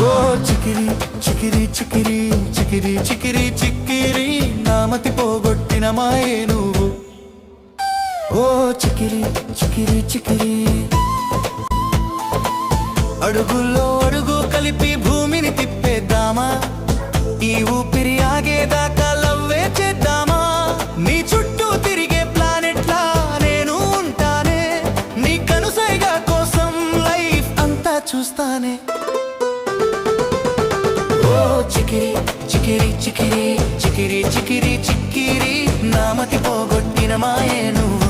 ఓ చికిరి చికిరి చికిరి చికిరి చికిరి చిక్కిరి నామతి పోగొట్టిన మాయే నువ్వు. ఓ చికిరి చికిరి చికిరి అడుగుల్లో అడుగు కలిపి భూమిని తిప్పేద్దామా, ఈ ఊపిరి ఆగేదాకా లవ్వే చేద్దామా. నీ చుట్టూ తిరిగే ప్లానెట్లా నేను ఉంటానే, నీ కనుసైగా కోసం లైఫ్ అంతా చూస్తానే. ఓ చికిరి చికిరి చికిరి చికిరి చికిరి చిక్కిరి నామతి పోగొట్టిన మాయే నువ్వు.